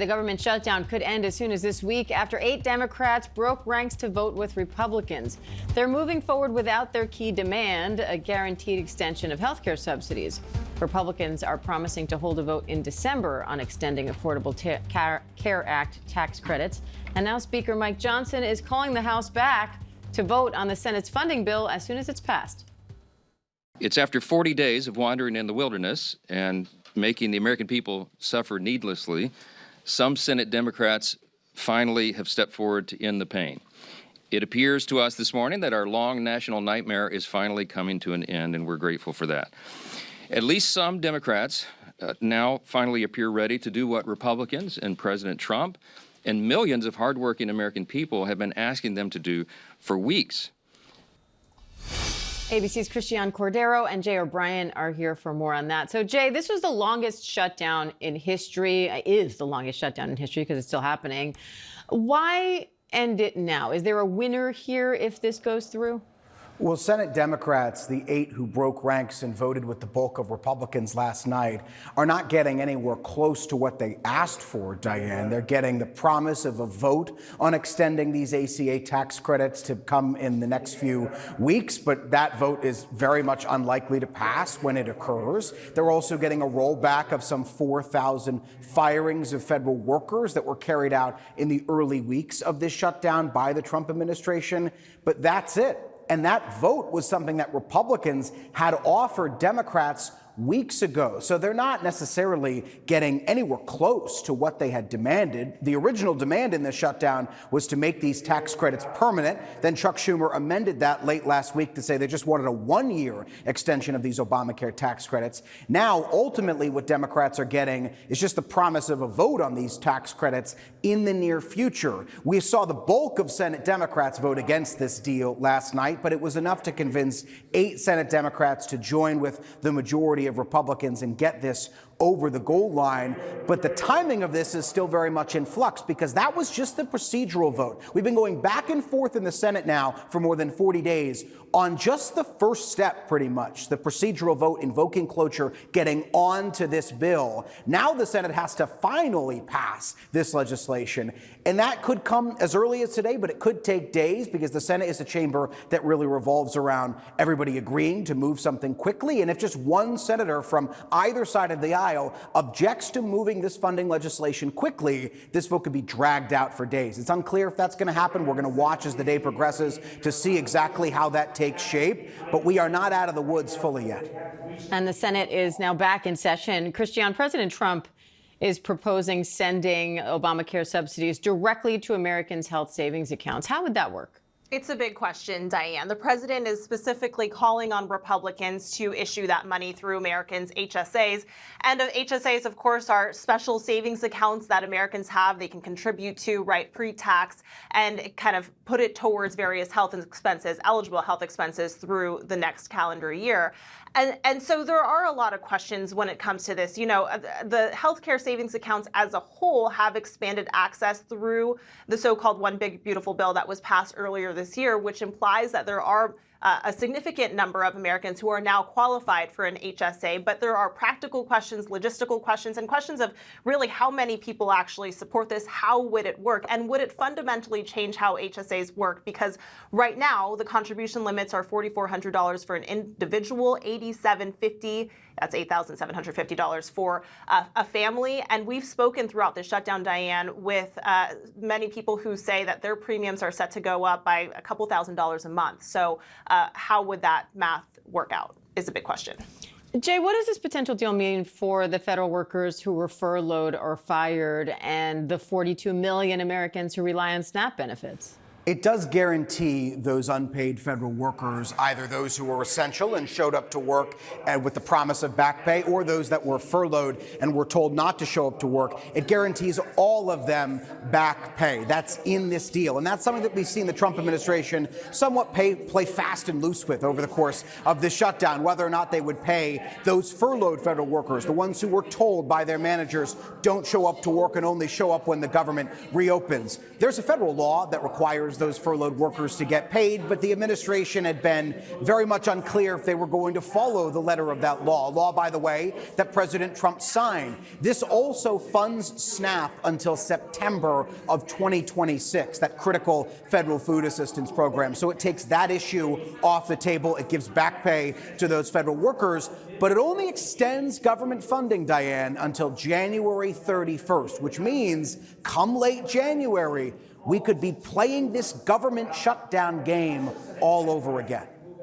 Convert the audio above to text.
The government shutdown could end as soon as this week after 8 Democrats broke ranks to vote with Republicans. They're moving forward without their key demand, a guaranteed extension of health care subsidies. Republicans are promising to hold a vote in December on extending Affordable Care Act tax credits. And now Speaker Mike Johnson is calling the House back to vote on the Senate's funding bill as soon as it's passed. It's after 40 days of wandering in the wilderness and making the American people suffer needlessly. Some Senate Democrats finally have stepped forward to end the pain. It appears to us this morning that our long national nightmare is finally coming to an end, and we're grateful for that. At least some Democrats now finally appear ready to do what Republicans and President Trump and millions of hardworking American people have been asking them to do for weeks. ABC's Christiane Cordero and Jay O'Brien are here for more on that. So, Jay, this was the longest shutdown in history, is the longest shutdown in history because it's still happening. Why end it now? Is there a winner here if this goes through? Well, Senate Democrats, the 8 who broke ranks and voted with the bulk of Republicans last night, are not getting anywhere close to what they asked for, Diane. They're getting the promise of a vote on extending these ACA tax credits to come in the next few weeks, but that vote is very much unlikely to pass when it occurs. They're also getting a rollback of some 4,000 firings of federal workers that were carried out in the early weeks of this shutdown by the Trump administration, but that's it. And that vote was something that Republicans had offered Democrats weeks ago. So they're not necessarily getting anywhere close to what they had demanded. The original demand in the shutdown was to make these tax credits permanent. Then Chuck Schumer amended that late last week to say they just wanted a 1-year extension of these Obamacare tax credits. Now, ultimately, what Democrats are getting is just the promise of a vote on these tax credits in the near future. We saw the bulk of Senate Democrats vote against this deal last night, but it was enough to convince 8 Senate Democrats to join with the majority of Republicans and get this over the goal line. But the timing of this is still very much in flux because that was just the procedural vote. We've been going back and forth in the Senate now for more than 40 days on just the first step, pretty much, the procedural vote invoking cloture, getting on to this bill. Now the Senate has to finally pass this legislation. And that could come as early as today, but it could take days because the Senate is a chamber that really revolves around everybody agreeing to move something quickly. And if just one senator from either side of the aisle objects to moving this funding legislation quickly, this vote could be dragged out for days. It's unclear if that's going to happen. We're going to watch as the day progresses to see exactly how that takes shape. But we are not out of the woods fully yet. And the Senate is now back in session. Christiane, President Trump is proposing sending Obamacare subsidies directly to Americans' health savings accounts. How would that work? It's a big question, Diane. The president is specifically calling on Republicans to issue that money through Americans' HSAs. And HSAs, of course, are special savings accounts that Americans have. They can contribute to, right, pre-tax, and kind of put it towards various health expenses, eligible health expenses through the next calendar year. And so there are a lot of questions when it comes to this. You know, the healthcare savings accounts as a whole have expanded access through the so-called One Big Beautiful Bill that was passed earlier this year, which implies that there are a significant number of Americans who are now qualified for an HSA, but there are practical questions, logistical questions, and questions of really how many people actually support this, how would it work, and would it fundamentally change how HSAs work? Because right now, the contribution limits are $4,400 for an individual, $8,750, that's $8,750 for a family. And we've spoken throughout the shutdown, Diane, with many people who say that their premiums are set to go up by a couple $1,000s a month. So how would that math work out is a big question. Jay, what does this potential deal mean for the federal workers who were furloughed or fired and the 42 million Americans who rely on SNAP benefits? It does guarantee those unpaid federal workers, either those who were essential and showed up to work with the promise of back pay, or those that were furloughed and were told not to show up to work. It guarantees all of them back pay. That's in this deal. And that's something that we've seen the Trump administration somewhat play fast and loose with over the course of this shutdown, whether or not they would pay those furloughed federal workers, the ones who were told by their managers don't show up to work and only show up when the government reopens. There's a federal law that requires requires those furloughed workers to get paid, but the administration had been very much unclear if they were going to follow the letter of that law. Law, by the way, that President Trump signed. This also funds SNAP until September of 2026, that critical federal food assistance program. So it takes that issue off the table. It gives back pay to those federal workers, but it only extends government funding, Diane, until January 31st, which means come late January, we could be playing this government shutdown game all over again.